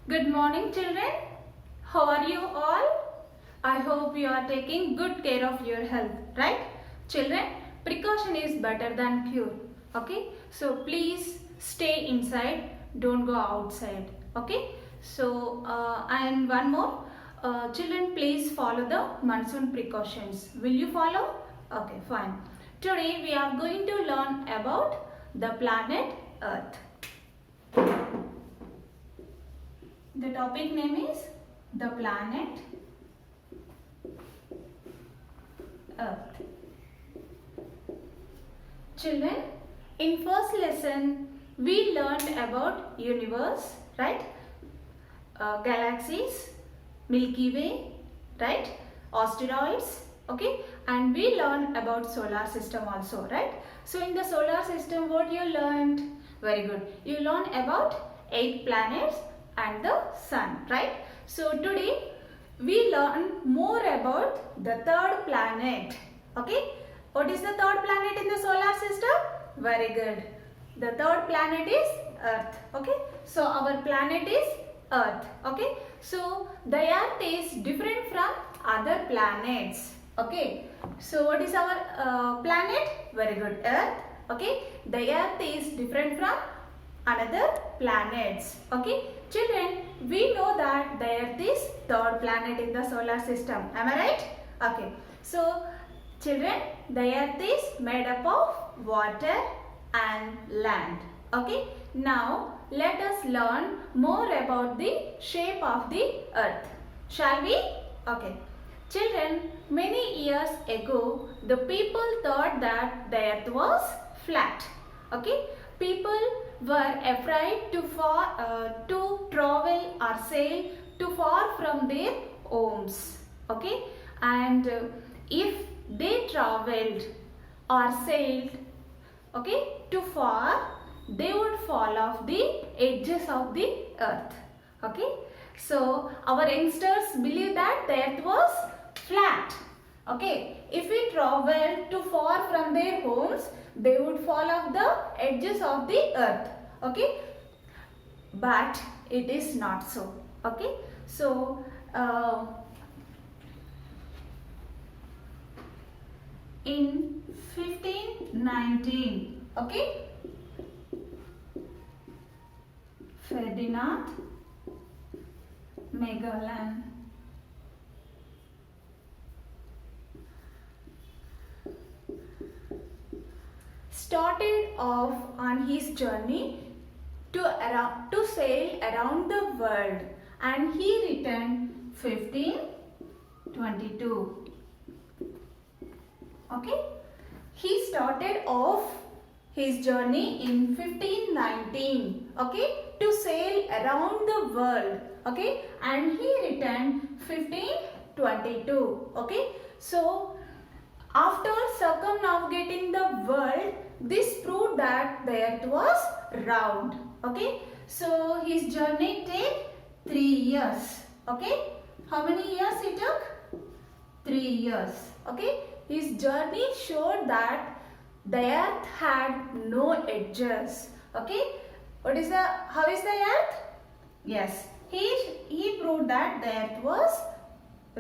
Good morning, children. How are you all? I hope you are taking good care of your health, right? Children, precaution is better than cure. Okay? So please stay inside. Don't go outside. Okay? So and one more. Children, please follow the monsoon precautions. Will you follow? Okay, fine. Today we are going to learn about the planet Earth. The topic name is the planet Earth. Children, in first lesson we learned about universe, right? Galaxies, Milky Way, right? Asteroids, okay? And we learned about solar system also, right? So in the solar system, what you learned? Very good. You learned about 8 planets and the sun, right? So today we learn more about the third planet, okay? What is the third planet in the solar system? Very good. The third planet is Earth, okay? So our planet is Earth, okay? So the Earth is different from other planets, okay? So what is our planet? Very good, Earth, okay? The Earth is different from another planets, okay? Children, we know that the Earth is third planet in the solar system, am I right? Okay, so children, the Earth is made up of water and land, okay? Now let us learn more about the shape of the Earth, shall we? Okay, children, many years ago the people thought that the Earth was flat, okay? People were afraid to travel or sail too far from their homes, okay? And if they traveled or sailed, okay, too far, they would fall off the edges of the Earth, okay? So our youngsters believe that the Earth was flat, okay? If we travel too far from their homes, they would fall off the edges of the Earth, okay? But it is not so, okay? So in 1519, okay, Ferdinand Magellan started off on his journey to sail around the world, and he returned 1522. Okay, he started off his journey in 1519, okay, to sail around the world, okay, and he returned 1522. Okay, so after circumnavigating the world, this proved that the Earth was round, okay. So his journey take 3 years, okay. How many years it took? 3 years, okay. His journey showed that the Earth had no edges, okay. How is the Earth? Yes, he proved that the Earth was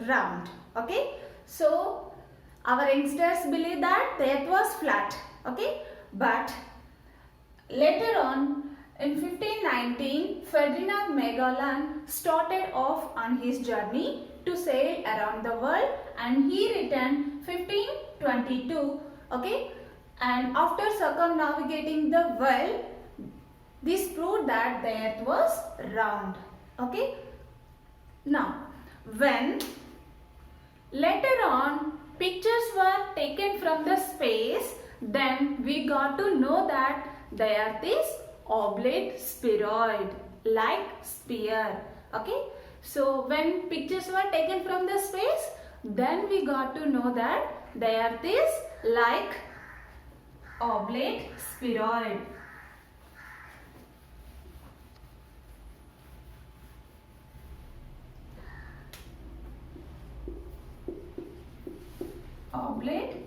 round, okay. So our youngsters believe that the Earth was flat, okay. But later on, in 1519, Ferdinand Magellan started off on his journey to sail around the world, and he returned 1522, okay. And after circumnavigating the world, this proved that the Earth was round, okay. Now, when later on pictures were taken from the space, then we got to know that the Earth is oblate spheroid, like sphere, okay. So when pictures were taken from the space, then we got to know that the Earth is like oblate spheroid. Oblate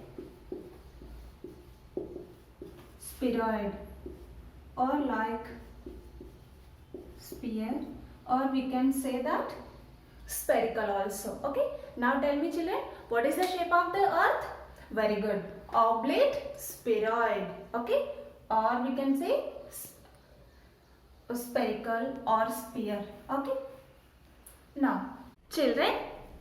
spheroid, or like sphere, or we can say that spherical also. Okay, now tell me children, what is the shape of the earth? Very good, oblate, spheroid. Okay, or we can say spherical or sphere. Okay, now children,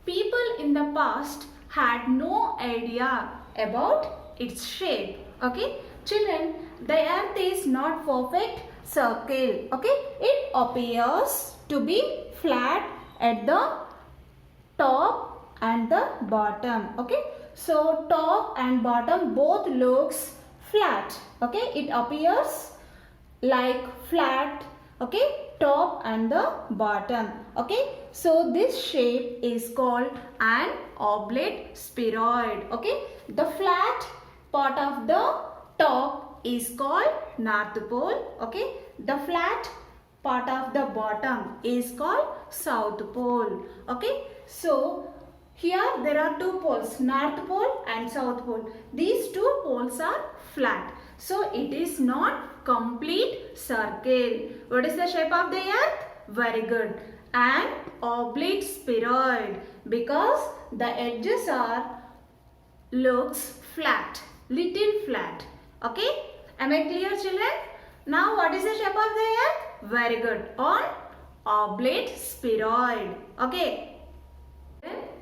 people in the past had no idea about its shape. Okay, children, the earth is not perfect circle. Okay, it appears to be flat at the top and the bottom. Okay, so top and bottom both looks flat. Okay, it appears like flat. Okay, top and the bottom. Okay, so this shape is called an oblate spheroid. Okay, the flat part of the top is called north pole. Okay, the flat part of the bottom is called south pole. Okay, so here there are two poles, north pole and south pole. These two poles are flat, so it is not complete circle. What is the shape of the earth? Very good, an oblate spheroid, because the edges are looks flat, little flat. Okay, am I clear children? Now what is the shape of the earth? Very good, on oblate spheroid. Okay,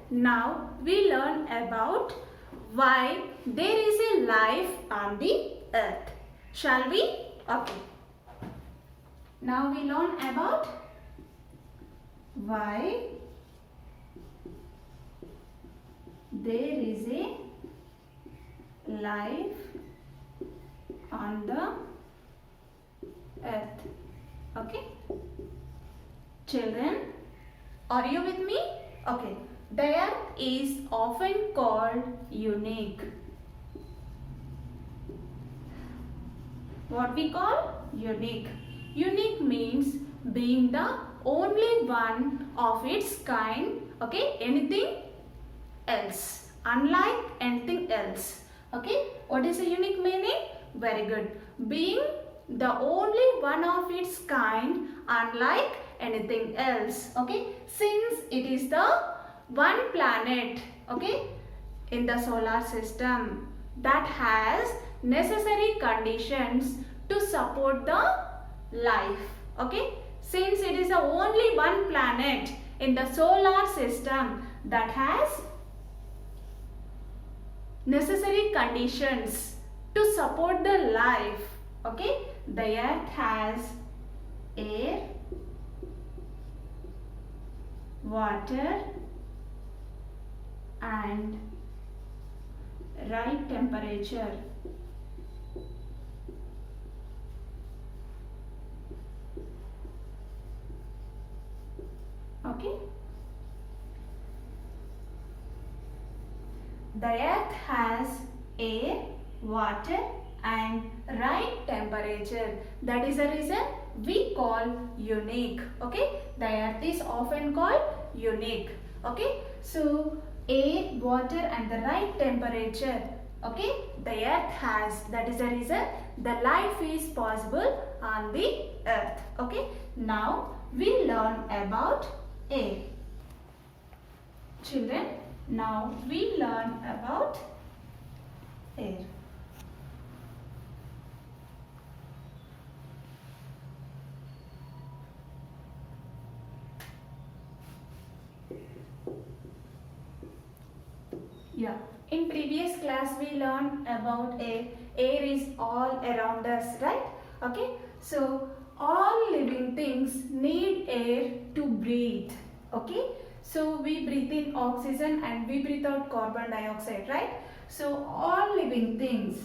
now we learn about why there is a life on the earth. Shall we? Okay, now we learn about why there is a life on the earth. Okay, children, are you with me? Okay, the earth is often called unique. What we call unique? Unique means being the only one of its kind. Okay, anything else, unlike anything else. Okay, what is the unique meaning? Very good, being the only one of its kind, unlike anything else. Okay, since it is the one planet, okay, in the solar system that has necessary conditions to support the life. Okay, since it is the only one planet in the solar system that has necessary conditions to support the life. Okay, the earth has air, water and right temperature. Okay, the earth has air, water and right temperature. That is the reason we call unique. Okay, the earth is often called unique. Okay, so air, water and the right temperature, okay, the earth has. That is the reason the life is possible on the earth. Okay, now we learn about air. Children, now we learn about air. Yeah, in previous class we learned about air. Air is all around us, right? Okay, so all living things need air to breathe. Okay, so we breathe in oxygen and we breathe out carbon dioxide, right? So all living things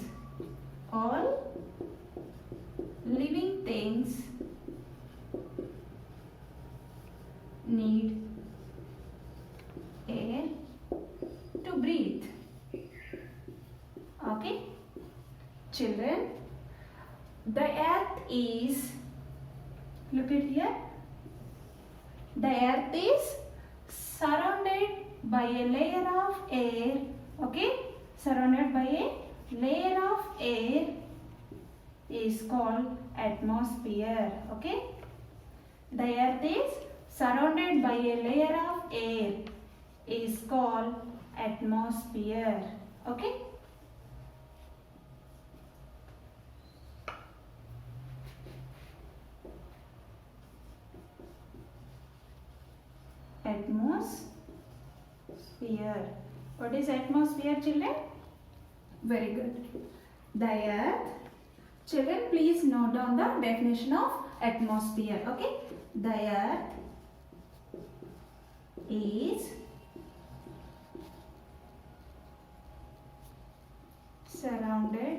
need air to breathe. Okay, children, the earth is, look at here, the earth is surrounded by a layer of air. Okay, surrounded by a layer of air is called atmosphere. Okay, the earth is surrounded by a layer of air is called atmosphere. Okay. Atmosphere. What is atmosphere, children? Very good. The earth. Children, please note down the definition of atmosphere. Okay. The earth is surrounded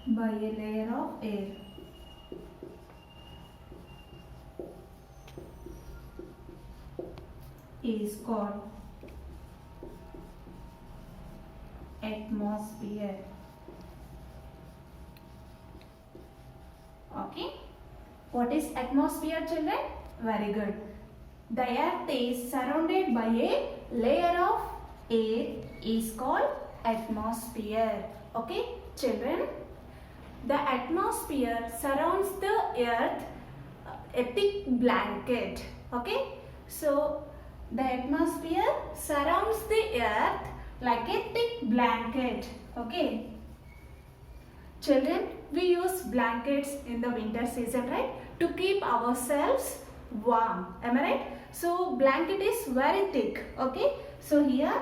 by a layer of air. Is called atmosphere. Okay. What is atmosphere, children? Very good. The earth is surrounded by a layer of air is called atmosphere. Okay, children. The atmosphere surrounds the earth a thick blanket. Okay. So the atmosphere surrounds the earth like a thick blanket. Okay. Children, we use blankets in the winter season, right? To keep ourselves warm. Am I right? So blanket is very thick. Okay. So here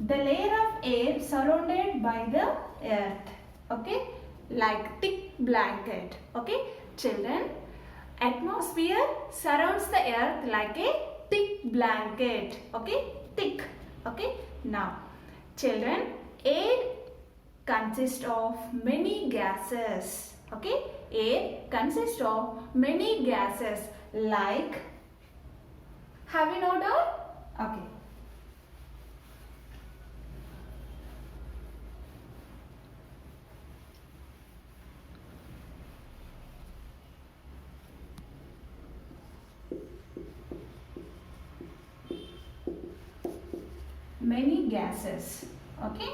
the layer of air surrounded by the earth. Okay. Like thick blanket. Okay. Children, atmosphere surrounds the earth like a thick blanket. Okay, thick. Okay, now children, air consists of many gases. Okay, air consists of many gases like, have you noted down? Okay. Many gases. Okay.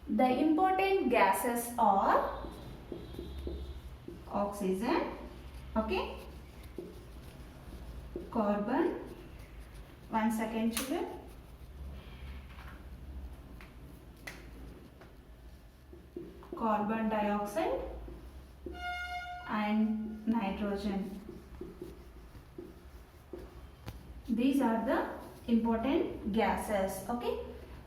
The important gases are oxygen, okay, carbon, one second children, carbon dioxide and nitrogen. These are the important gases. Okay,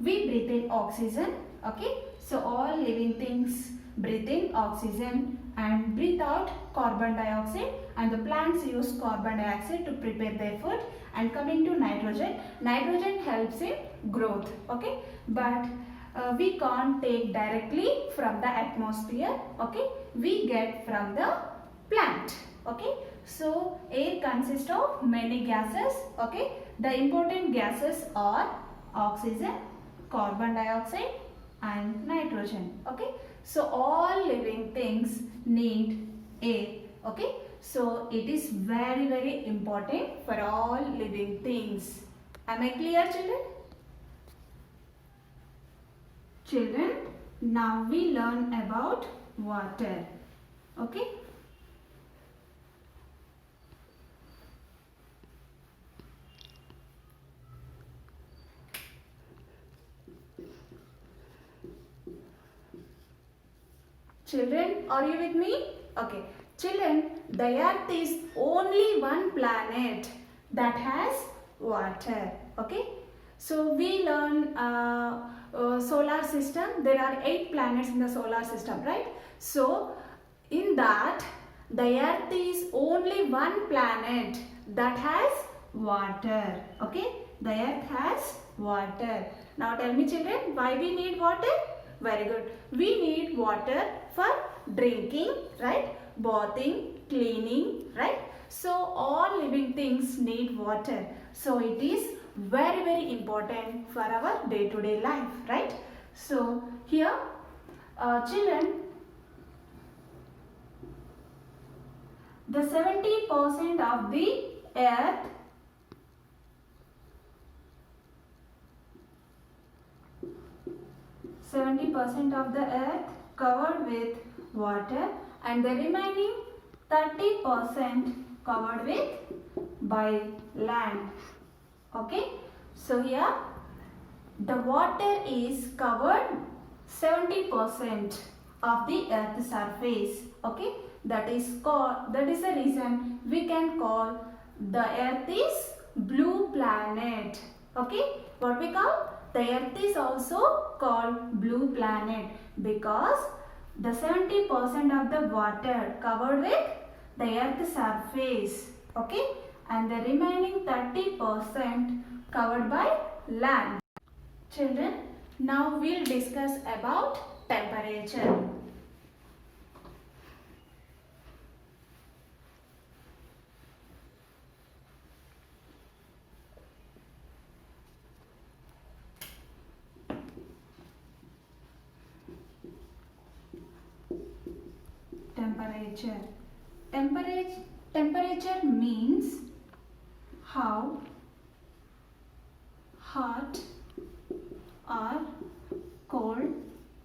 we breathe in oxygen. Okay, so all living things breathe in oxygen and breathe out carbon dioxide, and the plants use carbon dioxide to prepare their food. And coming to nitrogen, nitrogen helps in growth. Okay, but we can't take directly from the atmosphere. Okay, we get from the plant. Okay, so air consists of many gases. Okay, the important gases are oxygen, carbon dioxide and nitrogen. Okay, so all living things need air. Okay, so it is very important for all living things. Am I clear, children? Children, now we learn about water. Okay. Children, are you with me? Okay. Children, the earth is only one planet that has water. Okay. So we learn solar system. There are 8 planets in the solar system, right? So in that, the earth is only one planet that has water. Okay. The earth has water. Now tell me, children, why we need water? Very good. We need water for drinking, right? Bathing, cleaning, right? So all living things need water. So it is very important for our day-to-day life, right? So here, children, the 70% of the earth 70% of the earth covered with water and the remaining 30% covered with by land. Okay, so here the water is covered 70% of the earth's surface. Okay, that is the reason we can call the earth is blue planet. Okay, what we call the earth is also called blue planet because the 70% of the water covered with the earth's surface. Okay, and the remaining 30% covered by land. Children, now we'll discuss about temperature. Temperature means how hot or cold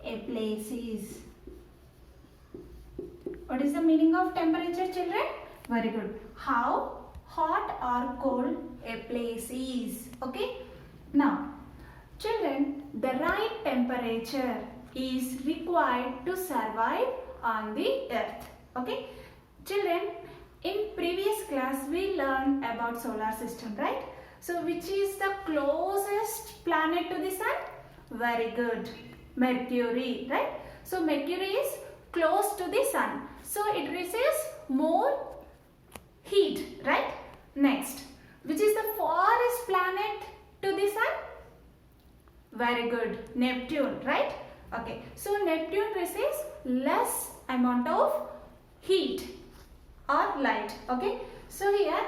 a place is. What is the meaning of temperature, children? Very good. How hot or cold a place is. Okay. Now, children, the right temperature is required to survive on the earth. Okay. Children, in previous class we learned about solar system, right? So which is the closest planet to the sun? Very good. Mercury, right? So Mercury is close to the sun. So it receives more heat, right? Next, which is the farthest planet to the sun? Very good. Neptune, right? Okay. So Neptune receives less amount of heat or light. Okay. So here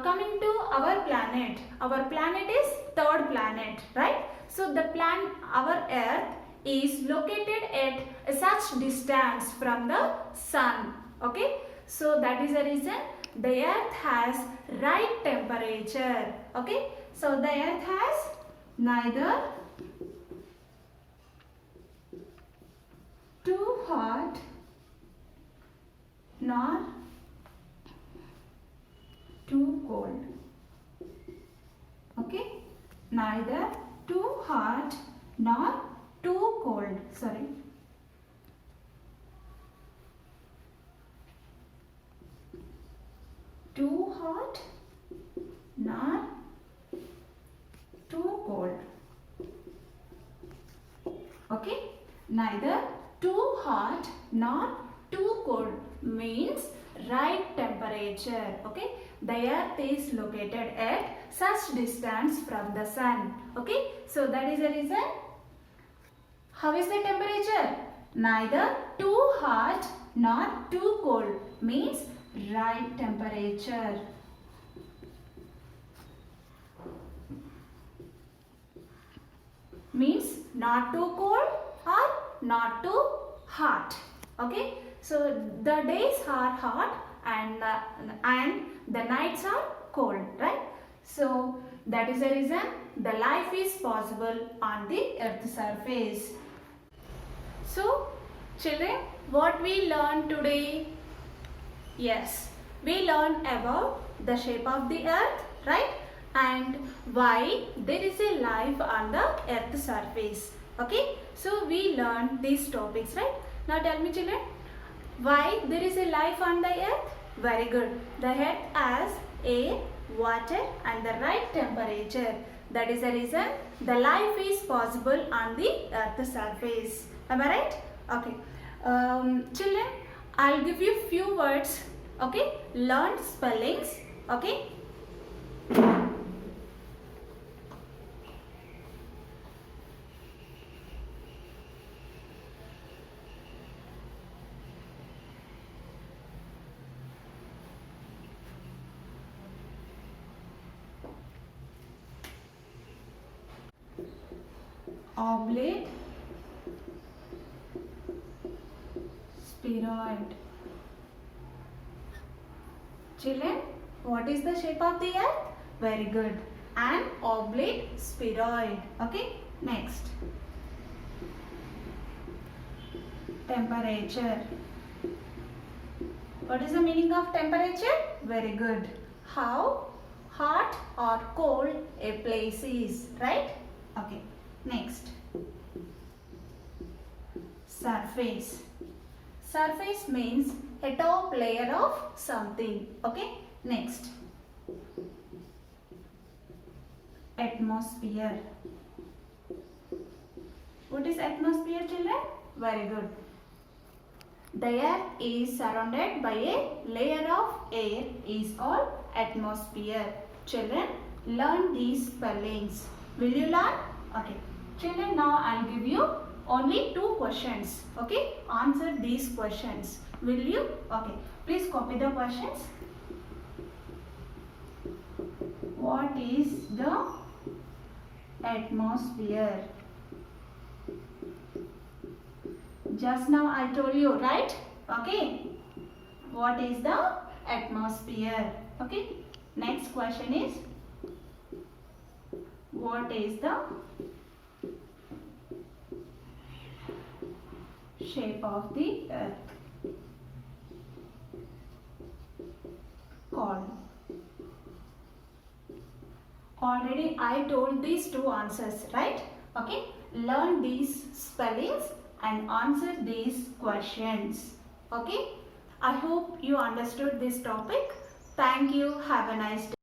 coming to our planet is third planet, right? So the our earth is located at such distance from the sun. Okay. So that is the reason the earth has right temperature. Okay. So the earth has neither too hot nor too cold. Okay, neither too hot nor too cold. Sorry. Too hot nor too cold. Okay, neither too hot nor too cold means right temperature. Okay, the earth is located at such distance from the sun. Okay, so that is the reason. How is the temperature? Neither too hot nor too cold means right temperature. Means not too cold or not too hot. Okay, so the days are hot and the nights are cold, right? So that is the reason the life is possible on the earth's surface. So children, what we learned today? Yes, we learned about the shape of the earth, right? And why there is a life on the earth's surface. Okay, so we learned these topics, right? Now tell me children, why there is a life on the earth? Very good. The earth has air, water and the right temperature. That is the reason the life is possible on the earth's surface. Am I right? Okay. Children, I'll give you few words. Okay. Learn spellings. Okay. Oblate, spheroid. Children, what is the shape of the earth? Very good. An oblate spheroid. Okay. Next. Temperature. What is the meaning of temperature? Very good. How hot or cold a place is, right? Okay. Next. Surface. Surface means a top layer of something. Okay. Next. Atmosphere. What is atmosphere, children? Very good. The air is surrounded by a layer of air is called atmosphere. Children, learn these spellings. Will you learn? Okay. Children, now I'll give you only 2 questions. Okay. Answer these questions. Will you? Okay. Please copy the questions. What is the atmosphere? Just now I told you, right? Okay. What is the atmosphere? Okay. Next question is, what is the shape of the earth called? Already I told these 2 answers, right? Okay. Learn these spellings and answer these questions. Okay. I hope you understood this topic. Thank you. Have a nice day.